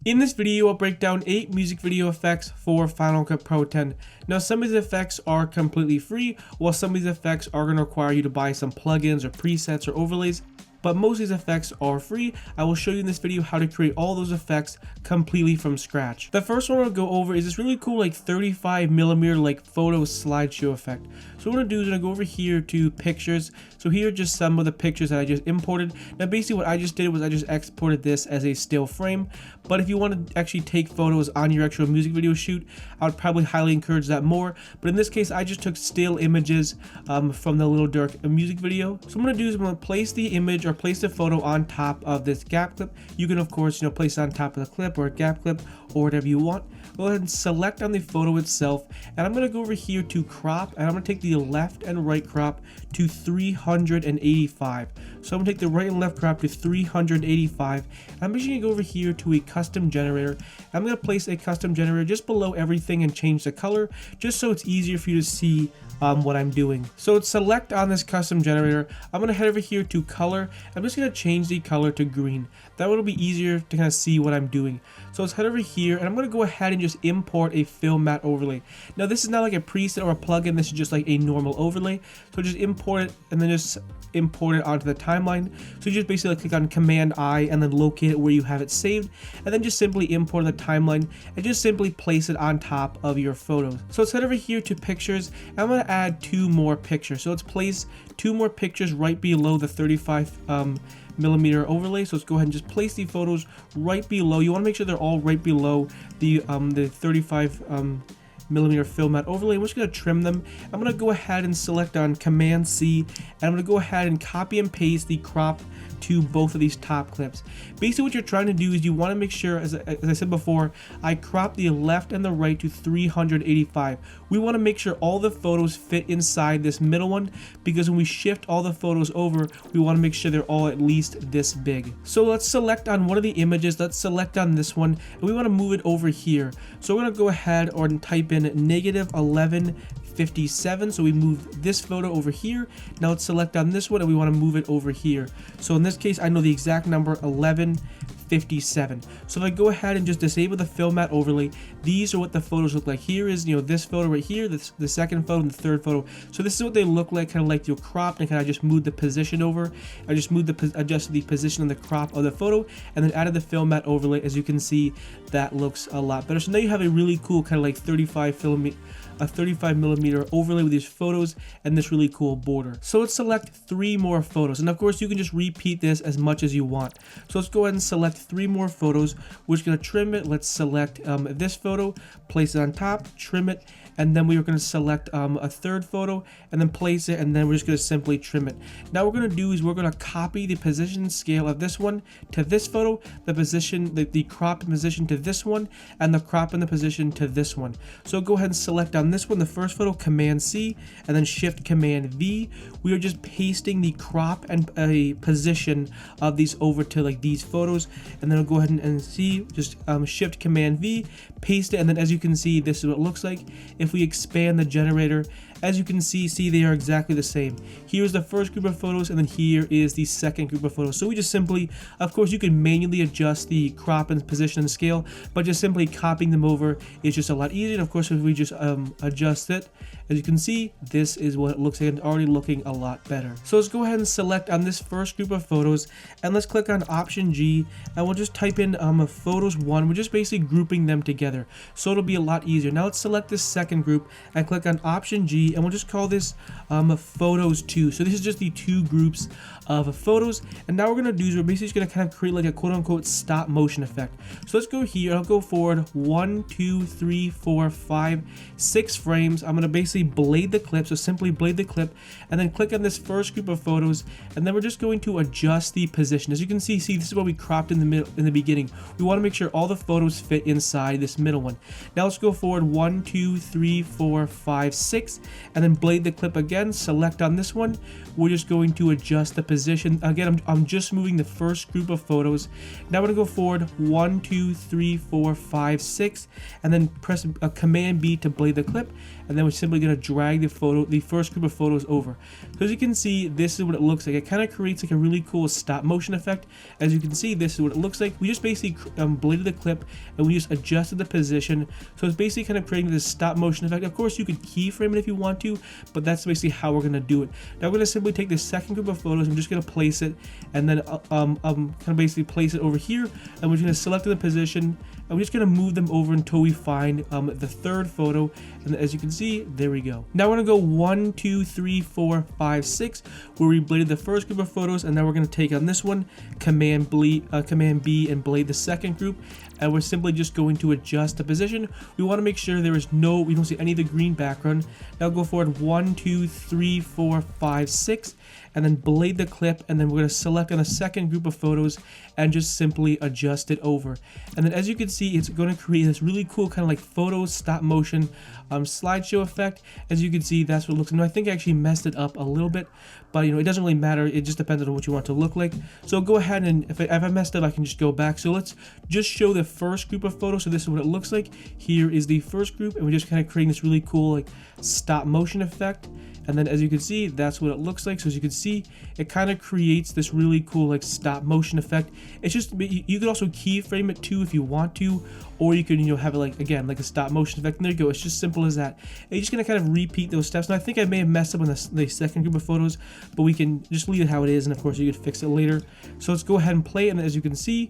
In this video, I'll break down 8 music video effects for Final Cut Pro 10. Now, some of these effects are completely free, while some of these effects are going to require you to buy some plugins or presets or overlays. But most of these effects are free. I will show you in this video how to create all those effects completely from scratch. The first one I'll go over is this really cool 35mm photo slideshow effect. So what I'm gonna do is I'm gonna go over here to pictures. So here are just some of the pictures that I just imported. Now basically what I just did was I just exported this as a still frame. But if you want to actually take photos on your actual music video shoot, I would probably highly encourage that more. But in this case, I just took still images from the Little Dirk music video. So what I'm gonna do is I'm gonna place the image or place the photo on top of this gap clip. You can of course place it on top of the clip or a gap clip or whatever you want. Go ahead and select on the photo itself, and I'm going to go over here to crop, and I'm going to take the left and right crop to 385. So I'm going to take the right and left crop to 385. I'm just going to go over here to a custom generator. I'm going to place a custom generator just below everything and change the color, just so it's easier for you to see what I'm doing. So select on this custom generator. I'm going to head over here to color. I'm just going to change the color to green. That will be easier to kind of see what I'm doing. So let's head over here, and I'm going to go ahead and just import a film matte overlay. Now this is not like a preset or a plugin. This is just like a normal overlay. So just import it and then just import it onto the timeline. So you just basically click on Command I and then locate it where you have it saved, and then just simply import the timeline and just simply place it on top of your photos. So let's head over here to pictures, and I'm going to add 2 more pictures. So let's place 2 more pictures right below the 35mm overlay. So let's go ahead and just place the photos right below. You want to make sure they're all right below the 35mm film matte overlay. I'm just going to trim them. I'm going to go ahead and select on Command C, and I'm going to go ahead and copy and paste the crop to both of these top clips. Basically what you're trying to do is you want to make sure, as I said before, I crop the left and the right to 385. We want to make sure all the photos fit inside this middle one, because when we shift all the photos over, we want to make sure they're all at least this big. So let's select on one of the images. Let's select on this one, and we want to move it over here. So we're going to go ahead and type in -1157. So we move this photo over here. Now let's select on this one, and we want to move it over here. So in this case, I know the exact number, 1157. So if I go ahead and just disable the film matte overlay, these are what the photos look like. Here is, this photo right here, the second photo and the third photo. So this is what they look like, kind of like you're cropped, and kind of just moved the position over. I just adjusted the position and the crop of the photo, and then added the film matte overlay. As you can see, that looks a lot better. So now you have a really cool kind of like 35mm overlay with these photos and this really cool border. So let's select 3 more photos, and of course you can just repeat this as much as you want. So let's go ahead and select 3 more photos. We're just going to trim it. Let's select this photo, place it on top, trim it, and then we are going to select a third photo and then place it, and then we're just going to simply trim it. Now what we're going to do is we're going to copy the position scale of this one to this photo, the position, the crop position to this one, and the crop and the position to this one. So go ahead and select on this one, the first photo, Command C, and then Shift Command V. We are just pasting the crop and a position of these over to these photos, and then I'll go ahead and see, just Shift Command V, paste it, and then as you can see, this is what it looks like. If we expand the generator, as you can see they are exactly the same. Here's the first group of photos, and then here is the second group of photos. So we just simply, of course you can manually adjust the crop and position and scale, but just simply copying them over is just a lot easier. And of course if we just adjust it, as you can see, this is what it looks like, and already looking a lot better. So let's go ahead and select on this first group of photos, and let's click on Option G, and we'll just type in photos 1. We're just basically grouping them together, so it'll be a lot easier. Now let's select this second group and click on Option G, and we'll just call this photos 2. So this is just the 2 groups of photos, and now what we're going to do is we're basically just going to kind of create like a quote-unquote stop motion effect. So let's go here. I'll go forward 1, 2, 3, 4, 5, 6 frames. I'm going to basically blade the clip, so simply blade the clip, and then click on this first group of photos, and then we're just going to adjust the position. As you can see, this is what we cropped in the middle, in the beginning. We want to make sure all the photos fit inside this middle one. Now let's go forward 1, 2, 3, 4, 5, 6, and then blade the clip again. Select on this one. We're just going to adjust the position. Again, I'm just moving the first group of photos. Now I'm going to go forward 1, 2, 3, 4, 5, 6, and then press a Command B to blade the clip, and then we're simply going going to drag the first group of photos over. So as you can see, this is what it looks like. It kind of creates like a really cool stop motion effect. As you can see, this is what it looks like. We just basically bladed the clip and we just adjusted the position. So it's basically kind of creating this stop motion effect. Of course, you could keyframe it if you want to, but that's basically how we're going to do it. Now we're going to simply take the second group of photos. I'm just going to place it and then kind of basically place it over here, and we're going to select the position, and we're just going to move them over until we find the third photo. And as you can see, there we go. Now we're going to go 1, 2, 3, 4, 5, 6, where we bladed the first group of photos, and now we're going to take on this one, Command B, and blade the second group, and we're simply just going to adjust the position. We want to make sure we don't see any of the green background. Now go forward 1, 2, 3, 4, 5, 6, and then blade the clip, and then we're going to select on the second group of photos and just simply adjust it over. And then as you can see, it's going to create this really cool kind of like photo stop motion slideshow effect. As you can see, that's what it looks like. Now, I think I actually messed it up a little bit, but it doesn't really matter. It just depends on what you want to look like. So go ahead, and if I messed up, I can just go back. So let's just show the first group of photos. So this is what it looks like. Here is the first group, and we're just kind of creating this really cool like stop motion effect. And then as you can see, that's what it looks like. So as you can see, it kind of creates this really cool like stop motion effect. It's just, you could also keyframe it too if you want to, or you could have it like, again, like a stop motion effect. And there you go. It's just simple as that. And you're just going to kind of repeat those steps. Now I think I may have messed up on the second group of photos, but we can just leave it how it is. And of course you could fix it later. So let's go ahead and play it. And as you can see,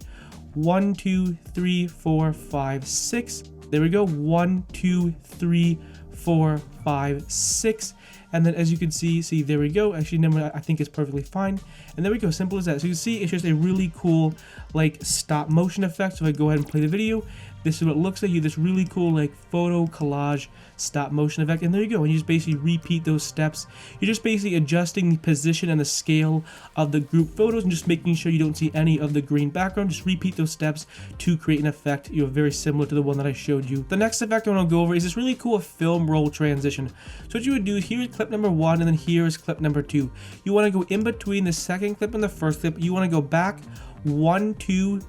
1, 2, 3, 4, 5, 6. There we go. 1, 2, 3, 4, 5, 6. And then as you can see, there we go. Actually, I think it's perfectly fine. And there we go, simple as that. So you can see it's just a really cool like stop motion effect. So if I go ahead and play the video, this is what it looks like. You have this really cool like photo collage stop motion effect, and there you go. And you just basically repeat those steps. You're just basically adjusting the position and the scale of the group photos and just making sure you don't see any of the green background. Just repeat those steps to create an effect very similar to the one that I showed you. The next effect I want to go over is this really cool film roll transition. So what you would do, here is clip number 1, and then here is clip number 2. You want to go in between the second clip and the first clip. You want to go back 1, 2,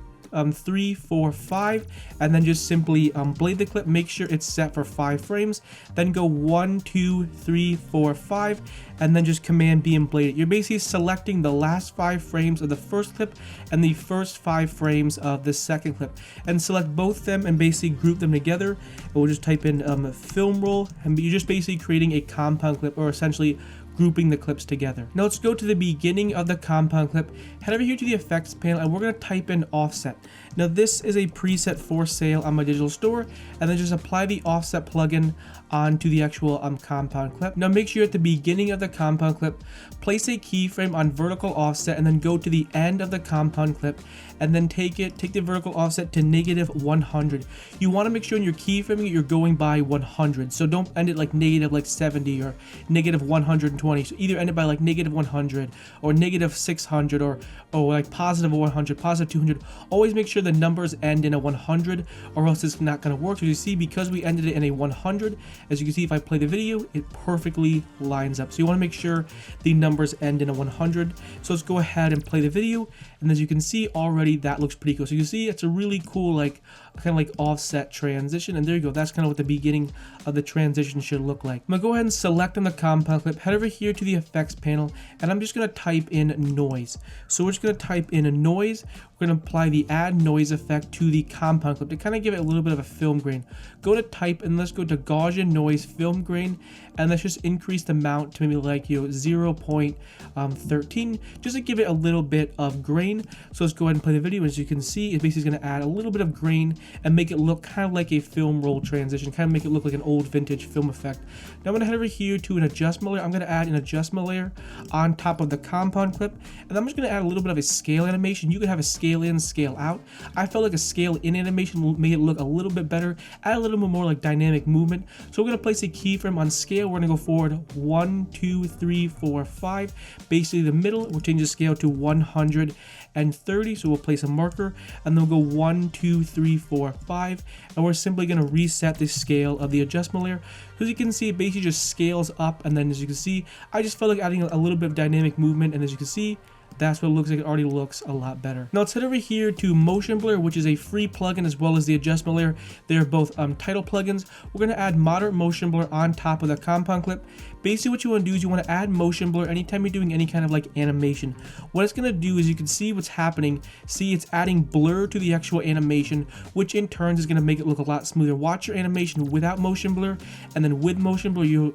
3, 4, 5, and then just simply blade the clip. Make sure it's set for 5 frames. Then go 1, 2, 3, 4, 5, and then just Command B and blade it. You're basically selecting the last 5 frames of the first clip and the first 5 frames of the second clip, and select both of them and basically group them together. And we'll just type in film roll, and you're just basically creating a compound clip, or essentially grouping the clips together. Now let's go to the beginning of the compound clip, head over here to the effects panel, and we're going to type in offset. Now this is a preset for sale on my digital store, and then just apply the offset plugin onto the actual compound clip. Now make sure at the beginning of the compound clip, place a keyframe on vertical offset, and then go to the end of the compound clip, and then take the vertical offset to -100. You want to make sure in your keyframing you're going by 100, so don't end it like -70 or -120. So either end it by like -100 or -600 or like +100, +200. Always make sure the numbers end in a 100, or else it's not going to work. So you see, because we ended it in a 100, as you can see, if I play the video, it perfectly lines up. So you want to make sure the numbers end in a 100. So let's go ahead and play the video, and as you can see already, that looks pretty cool. So you can see it's a really cool like kind of like offset transition, and there you go. That's kind of what the beginning of the transition should look like. I'm gonna go ahead and select on the compound clip, head over here to the effects panel, and I'm just gonna type in noise. So we're just gonna type in a noise. We're gonna apply the add noise effect to the compound clip to kind of give it a little bit of a film grain. Go to type, and let's go to Gaussian noise film grain, and let's just increase the amount to maybe like 0.13, just to give it a little bit of grain. So let's go ahead and play the video. As you can see, it basically is going to add a little bit of grain and make it look kind of like a film roll transition, kind of make it look like an old vintage film effect. Now I'm going to head over here to an adjustment layer. I'm going to add an adjustment layer on top of the compound clip, and I'm just going to add a little bit of a scale animation. You could have a scale in, scale out. I felt like a scale in animation will make it look a little bit better, add a little bit more like dynamic movement. So we're going to place a keyframe on scale. We're going to go forward 1, 2, 3, 4, 5. Basically the middle, we'll change the scale to 130. So we'll place a marker, and then we'll go 1, 2, 3, 4, 5, and we're simply going to reset the scale of the adjustment layer. So as you can see, it basically just scales up, and then as you can see, I just felt like adding a little bit of dynamic movement, and as you can see, that's what it looks like. It already looks a lot better. Now let's head over here to Motion Blur, which is a free plugin, as well as the adjustment layer. They're both title plugins. We're going to add moderate motion blur on top of the compound clip. Basically what you want to do is you want to add motion blur anytime you're doing any kind of like animation. What it's going to do is you can see what's happening. See, it's adding blur to the actual animation, which in turn is going to make it look a lot smoother. Watch your animation without motion blur, and then with motion blur, you'll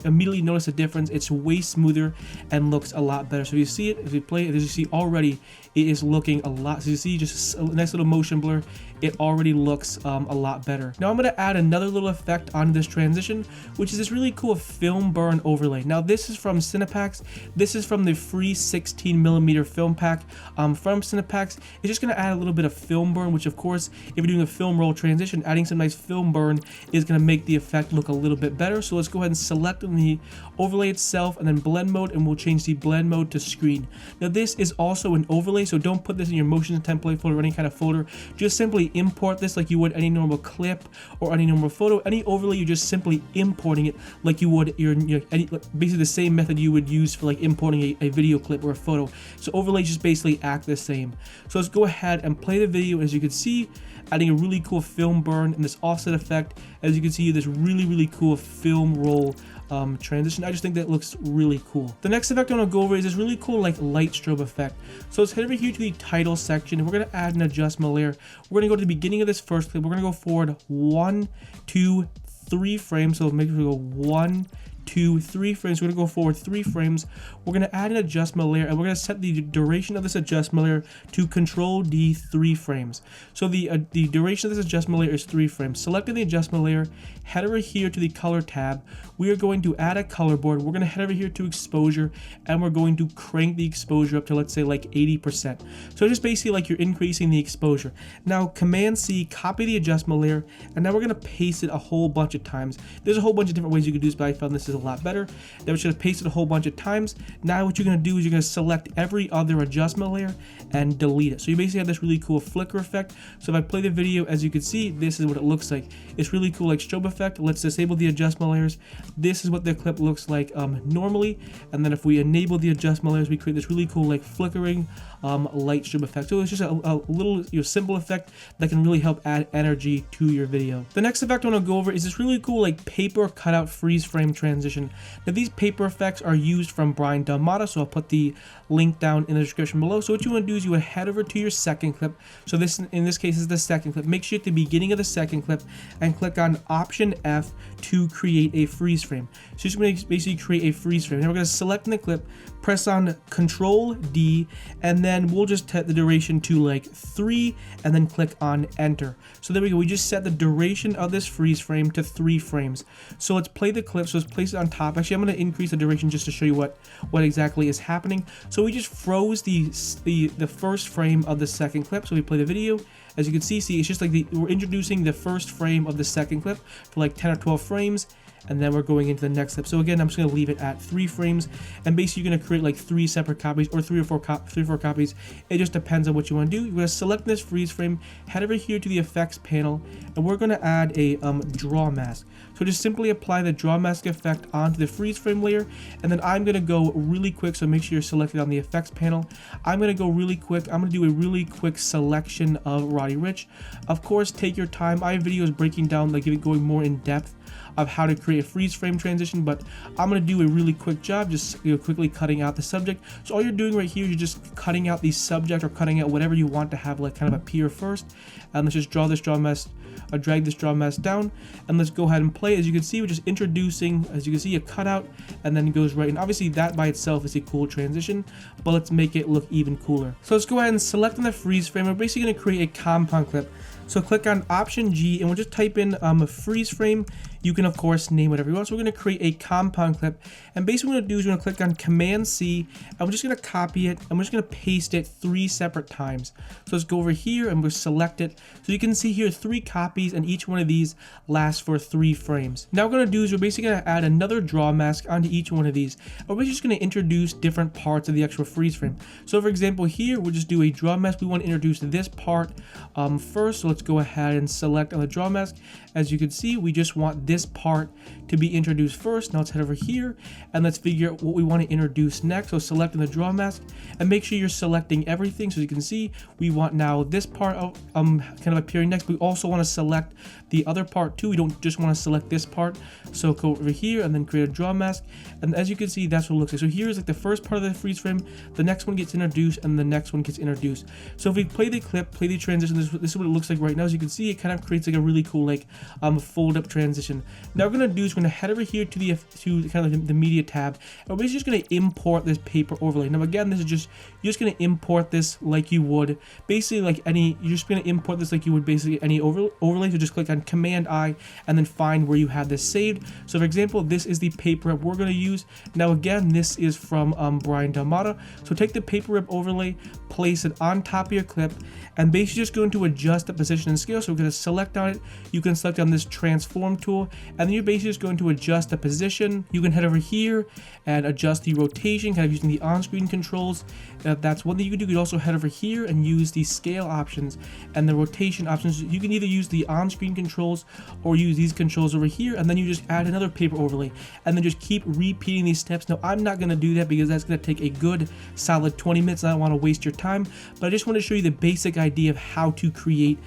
immediately notice a difference. It's way smoother and looks a lot better. So if you see it, if you play it, as you see already, it is looking a lot. So you see just a nice little motion blur. It already looks a lot better. Now I'm going to add another little effect on this transition, which is this really cool film burn overlay. Now this is from Cinepax. This is from the free 16mm film pack from Cinepax. It's just going to add a little bit of film burn, which of course, if you're doing a film roll transition, adding some nice film burn is going to make the effect look a little bit better. So let's go ahead and select the overlay itself and then blend mode, and we'll change the blend mode to screen. Now this is also an overlay, so don't put this in your motions template folder or any kind of folder. Just simply import this like you would any normal clip or any normal photo. Any overlay, you're just simply importing it like you would basically the same method you would use for like importing a video clip or a photo. So overlays just basically act the same. So let's go ahead and play the video. As you can see, adding a really cool film burn and this offset effect. As you can see, this really cool film roll transition. I just think that looks really cool. The next effect I want to go over is this really cool like light strobe effect. So let's head over here to the title section, and we're going to add an adjustment layer. We're going to go to the beginning of this first clip. We're going to go forward 1, 2, 3 frames. So make sure we go 1, 2, 3 frames. We're going to go forward 3 frames. We're going to add an adjustment layer, and we're going to set the duration of this adjustment layer to Control D 3 frames. So the duration of this adjustment layer is 3 frames. Selecting the adjustment layer, head over here to the color tab. We are going to add a color board. We're going to head over here to exposure, and we're going to crank the exposure up to, let's say, like 80%. So just basically like you're increasing the exposure. Now Command C, copy the adjustment layer, and now we're going to paste it a whole bunch of times. There's a whole bunch of different ways you could do this, but I found this is a lot better. Then we're just going to paste it a whole bunch of times. Now what you're going to do is you're going to select every other adjustment layer and delete it. So you basically have this really cool flicker effect. So if I play the video, as you can see, this is what it looks like. It's really cool, like strobe effect. Let's disable the adjustment layers. This is what the clip looks like normally, and then if we enable the adjustment layers, we create this really cool like flickering light strobe effect. So it's just a little simple effect that can really help add energy to your video. The next effect I want to go over is this really cool like paper cutout freeze frame transition. Now these paper effects are used from Brian Dalmata, so I'll put the link down in the description below. So what you want to do is you want to head over to your second clip. So this in this case is the second clip. Make sure at the beginning of the second clip and click on Option F to create a freeze frame. So you're just going to basically create a freeze frame. Now we're going to select in the clip, press on Control D, and then we'll just set the duration to like 3 and then click on Enter. So there we go. We just set the duration of this freeze frame to 3 frames. So let's play the clip. So let's place it on top. Actually, I'm going to increase the duration just to show you what exactly is happening. So we just froze the first frame of the second clip. So we play the video. As you can see, it's just like we're introducing the first frame of the second clip for like 10 or 12 frames. And then we're going into the next clip. So again, I'm just going to leave it at 3 frames, and basically you're going to create like 3 separate copies or 3 or 4 copies. It just depends on what you want to do. You're going to select this freeze frame, head over here to the effects panel, and we're going to add a draw mask. So just simply apply the draw mask effect onto the freeze frame layer, and then I'm going to go really quick. So make sure you're selected on the effects panel. I'm going to go really quick. I'm going to do a really quick selection of Roddy Ricch. Of course, take your time. I have videos breaking down, like going more in depth of how to create a freeze frame transition, but I'm going to do a really quick job, just quickly cutting out the subject. So all you're doing right here is you're just cutting out the subject or cutting out whatever you want to have like kind of appear first. And let's just draw this draw mask, drag this draw mask down, and let's go ahead and play. As you can see, we're just introducing, as you can see, a cutout, and then it goes right. And obviously that by itself is a cool transition, but let's make it look even cooler. So let's go ahead and select on the freeze frame. We're basically going to create a compound clip. So click on Option G, and we'll just type in a freeze frame. You can, of course, name whatever you want. So we're going to create a compound clip. And basically what we're going to do is we're going to click on Command C, and we're just going to copy it, and we're just going to paste it 3 separate times. So let's go over here, and we'll select it. So you can see here 3 copies, and each one of these lasts for 3 frames. Now what we're going to do is we're basically going to add another draw mask onto each one of these. And we're just going to introduce different parts of the actual freeze frame. So for example, here, we'll just do a draw mask. We want to introduce this part first. So let's go ahead and select on the draw mask. As you can see, we just want this part to be introduced first. Now let's head over here and let's figure out what we want to introduce next. So selecting the draw mask and make sure you're selecting everything. So as you can see, we want now this part kind of appearing next. We also want to select the other part too. We don't just want to select this part. So go over here and then create a draw mask. And as you can see, that's what it looks like. So here's like the first part of the freeze frame, the next one gets introduced, and the next one gets introduced. So if we play the clip, play the transition, this is what it looks like right now. As you can see, it kind of creates like a really cool like fold up transition. Now what we're gonna do is we're gonna head over here to the kind of the media tab, and we're just gonna import this paper overlay. Now again, this is you're just gonna import this like you would basically like any, you're just gonna import this like you would basically any overlay. So just click on Command I and then find where you have this saved. So for example, this is the paper rip we're gonna use. Now again, this is from Brian Dalmata. So take the paper rip overlay, place it on top of your clip, and basically just going to adjust the position and scale. So we're going to select on it. You can select on this transform tool, and then you're basically just going to adjust the position. You can head over here and adjust the rotation, kind of using the on-screen controls. That's one thing you can do. You can also head over here and use the scale options and the rotation options. You can either use the on-screen controls or use these controls over here, and then you just add another paper overlay, and then just keep repeating these steps. Now I'm not going to do that because that's going to take a good solid 20 minutes. I don't want to waste your time, but I just want to show you the basic idea of how to create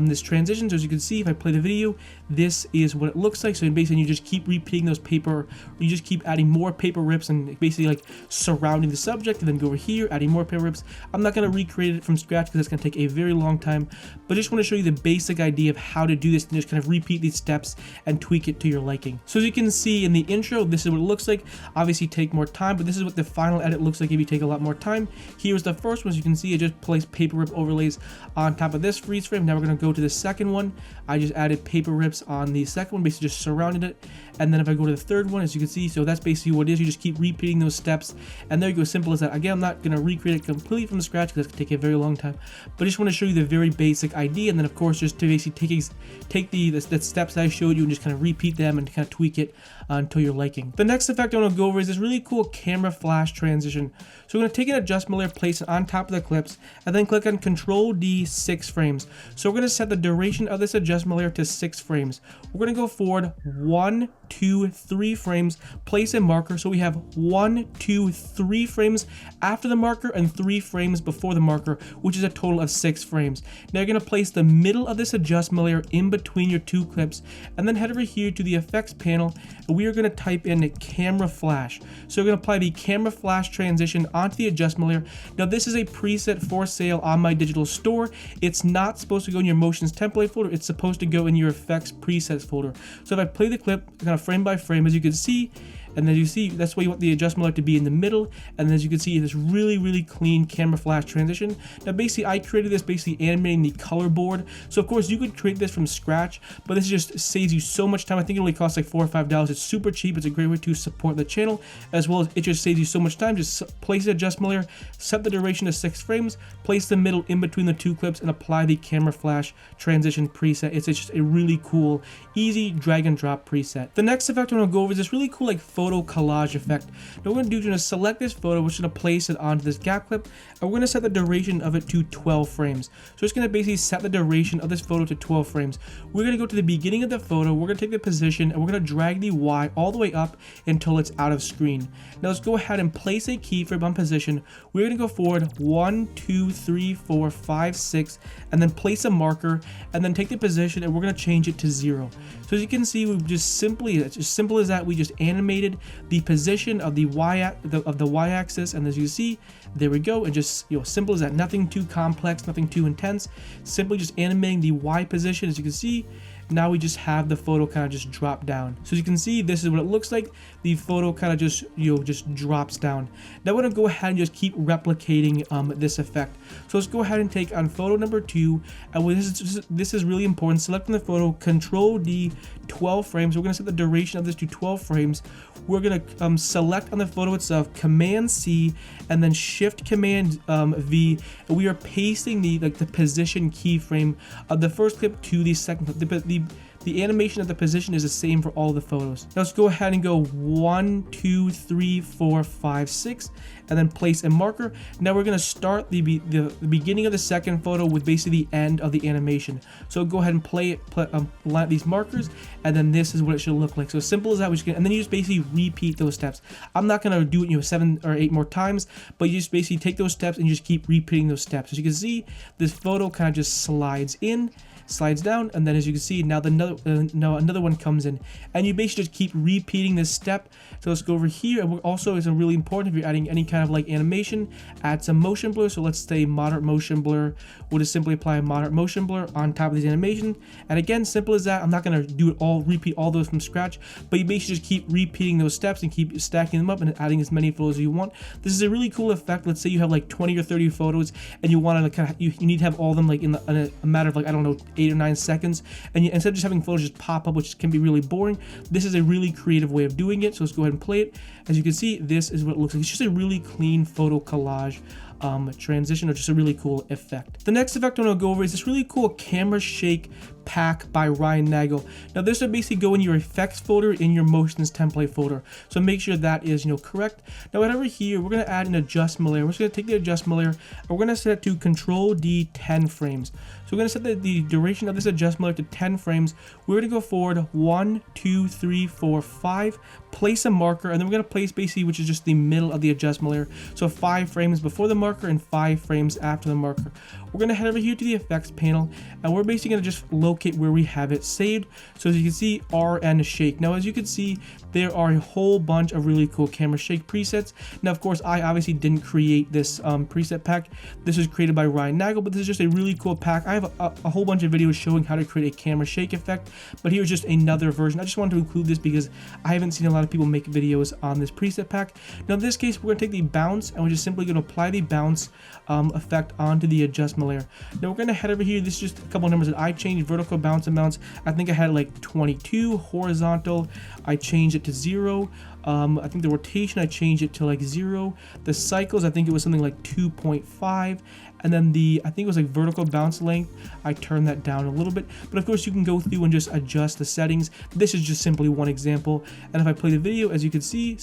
this transition. So as you can see, if I play the video, this is what it looks like. So basically you just keep repeating those paper, you just keep adding more paper rips and basically like surrounding the subject, and then go over here, adding more paper rips. I'm not going to recreate it from scratch because it's going to take a very long time, but I just want to show you the basic idea of how to do this and just kind of repeat these steps and tweak it to your liking. So as you can see in the intro, this is what it looks like. Obviously take more time, but this is what the final edit looks like if you take a lot more time. Here's the first one. As you can see, I just placed paper rip overlays on top of this freeze frame. Now we're going to go to the second one. I just added paper rips on the second one, basically just surrounded it. And then if I go to the third one, as you can see, so that's basically what it is. You just keep repeating those steps, and there you go, simple as that. Again, I'm not going to recreate it completely from scratch because it's going to take a very long time, but I just want to show you the very basic idea, and then of course just to basically take the steps that I showed you and just kind of repeat them and kind of tweak it until you're liking. The next effect I want to go over is this really cool camera flash transition. So we're going to take an adjustment layer, place it on top of the clips, and then click on Control D 6 frames. So we're going to set the duration of this adjustment layer to 6 frames. We're going to go forward 1, 2, 3 frames, place a marker. So we have 1, 2, 3 frames after the marker and 3 frames before the marker, which is a total of 6 frames. Now you're going to place the middle of this adjustment layer in between your two clips, and then head over here to the effects panel, and we are going to type in camera flash. So we're going to apply the camera flash transition onto the adjustment layer. Now this is a preset for sale on my digital store. It's not supposed to go in your motions template folder. It's supposed to go in your effects presets folder. So if I play the clip kind of frame by frame, as you can see, and as you see, that's why you want the adjustment layer to be in the middle. And then as you can see, this really clean camera flash transition. Now basically I created this basically animating the color board. So of course you could create this from scratch, but this just saves you so much time. I think it only costs like $4 or $5. It's super cheap. It's a great way to support the channel, as well as it just saves you so much time. Just place the adjustment layer, set the duration to 6 frames, place the middle in between the two clips, and apply the camera flash transition preset. It's just a really cool, easy drag and drop preset. The next effect I'm going to go over is this really cool like photo collage effect. Now what we're going to do is we're going to select this photo, we're just going to place it onto this gap clip, and we're going to set the duration of it to 12 frames. So it's going to basically set the duration of this photo to 12 frames. We're going to go to the beginning of the photo, we're going to take the position, and we're going to drag the Y all the way up until it's out of screen. Now let's go ahead and place a keyframe on position. We're going to go forward 1, 2, 3, 4, 5, 6, and then place a marker, and then take the position, and we're going to change it to 0. So as you can see, we've just simply, it's as simple as that, we just animated the position of the y-axis, and as you see, there we go. And just simple as that, nothing too complex, nothing too intense, simply just animating the Y position. As you can see, now we just have the photo kind of just drop down. So as you can see, this is what it looks like. The photo kind of just just drops down. Now we're going to go ahead and just keep replicating this effect. So let's go ahead and take on photo number 2, and this is really important. Selecting the photo, Control D 12 frames. We're going to set the duration of this to 12 frames. We're going to select on the photo itself, Command C, and then Shift Command V, and we are pasting the position keyframe of the first clip to the second clip. The the animation of the position is the same for all the photos. Now let's go ahead and go 1, 2, 3, 4, 5, 6, and then place a marker. Now we're gonna start the beginning of the second photo with basically the end of the animation. So go ahead and line up these markers, and then this is what it should look like. So simple as that. And then you just basically repeat those steps. I'm not gonna do it 7 or 8 more times, but you just basically take those steps and you just keep repeating those steps. As you can see, this photo kind of just slides in, slides down, and then as you can see, now another one comes in, and you basically just keep repeating this step. So let's go over here, and also it's really important if you're adding any kind of like animation, add some motion blur. So let's say moderate motion blur. We'll just simply apply a moderate motion blur on top of this animation, and again, simple as that. I'm not gonna repeat all those from scratch, but you basically just keep repeating those steps and keep stacking them up and adding as many photos as you want. This is a really cool effect. Let's say you have like 20 or 30 photos, and you want to you need to have all of them like in a matter of like, I don't know, 8 or 9 seconds, and instead of just having photos just pop up, which can be really boring, this is a really creative way of doing it. So let's go ahead and play it. As you can see, this is what it looks like. It's just a really clean photo collage transition, or just a really cool effect. The next effect I want to go over is this really cool camera shake pack by Ryan Nagel. Now this would basically go in your effects folder in your motions template folder, so make sure that is correct. Now right over here, we're going to add an adjustment layer. We're just going to take the adjustment layer and we're going to set it to Control D 10 frames. So we're going to set the duration of this adjustment layer to 10 frames. We're going to go forward 1, 2, 3, 4, 5, place a marker, and then we're going to place basically, which is just the middle of the adjustment layer. So 5 frames before the marker and 5 frames after the marker. We're going to head over here to the effects panel, and we're basically going to just locate where we have it saved. So as you can see, RN shake. Now as you can see, there are a whole bunch of really cool camera shake presets. Now of course, I obviously didn't create this preset pack. This was created by Ryan Nagel, but this is just a really cool pack. I have a whole bunch of videos showing how to create a camera shake effect, but here's just another version. I just wanted to include this because I haven't seen a lot of people make videos on this preset pack. Now in this case, we're going to take the bounce, and we're just simply going to apply the bounce effect onto the adjustment layer. Now we're going to head over here. This is just a couple of numbers that I changed. Vertical bounce amounts, I think I had like 22. Horizontal, I changed it to 0. I think the rotation, I changed it to like 0. The cycles, I think it was something like 2.5. And then I think it was like vertical bounce length, I turned that down a little bit. But of course you can go through and just adjust the settings. This is just simply one example. And if I play the video, as you can see,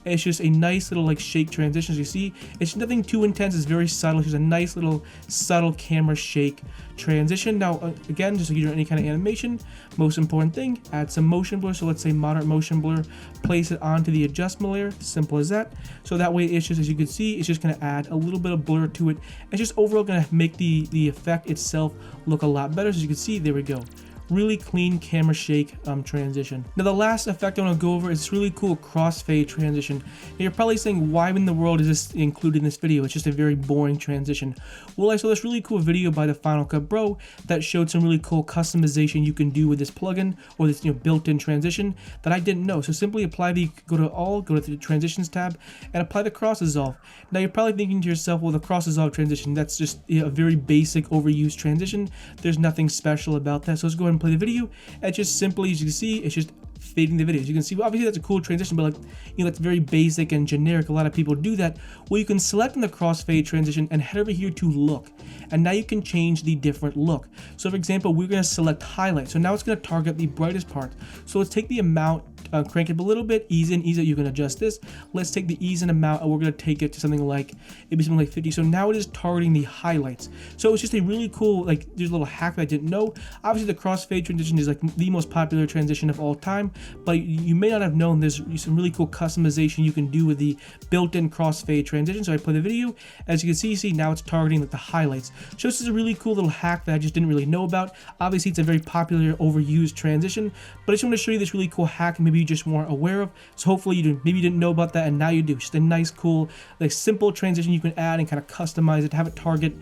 it's just a nice little like shake transition. As you see, it's nothing too intense, it's very subtle. It's just a nice little subtle camera shake transition. Now again, just like you do any kind of animation, most important thing, add some motion blur. So let's say moderate motion blur, place it onto the adjustment layer, simple as that. So that way it's just, as you can see, it's just going to add a little bit of blur to it. It's just overall going to make the effect itself look a lot better. So as you can see, there we go. Really clean camera shake transition. Now the last effect I want to go over is this really cool crossfade transition. Now you're probably saying, why in the world is this included in this video? It's just a very boring transition. Well, I saw this really cool video by the Final Cut Pro that showed some really cool customization you can do with this plugin, or this built-in transition that I didn't know. So simply apply go to the transitions tab and apply the cross dissolve. Now you're probably thinking to yourself, well, the cross dissolve transition, that's just a very basic overused transition. There's nothing special about that. So let's go ahead and play the video. And just simply, as you can see, it's just fading the video. As you can see, well, obviously that's a cool transition, but like, that's very basic and generic. A lot of people do that. Well, you can select in the crossfade transition and head over here to look, and now you can change the different look. So for example, we're going to select highlight. So now it's going to target the brightest part. So let's take the amount, crank it up a little bit, ease in, ease out. You can adjust this. Let's take the ease in amount, and we're going to take it to something like, maybe something like 50. So now it is targeting the highlights. So it's just a really cool, like, there's a little hack that I didn't know. Obviously the crossfade transition is like the most popular transition of all time, but you may not have known there's some really cool customization you can do with the built-in crossfade transition. So I play the video. As you can see now it's targeting like the highlights. So this is a really cool little hack that I just didn't really know about. Obviously it's a very popular overused transition, but I just want to show you this really cool hack maybe you just weren't aware of. So hopefully maybe you didn't know about that, and now you do. Just a nice, cool, like simple transition you can add and kind of customize it to have it target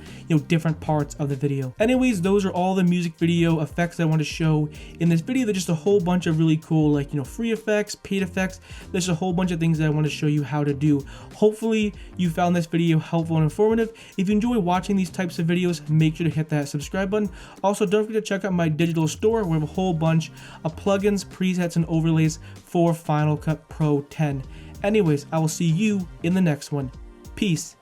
different parts of the video. Anyways, those are all the music video effects that I want to show in this video. They're just a whole bunch of really cool, like free effects, paid effects. There's a whole bunch of things that I want to show you how to do. Hopefully you found this video helpful and informative. If you enjoy watching these types of videos, make sure to hit that subscribe button. Also, don't forget to check out my digital store where we have a whole bunch of plugins, presets, and overlays for Final Cut Pro 10. Anyways, I will see you in the next one. Peace.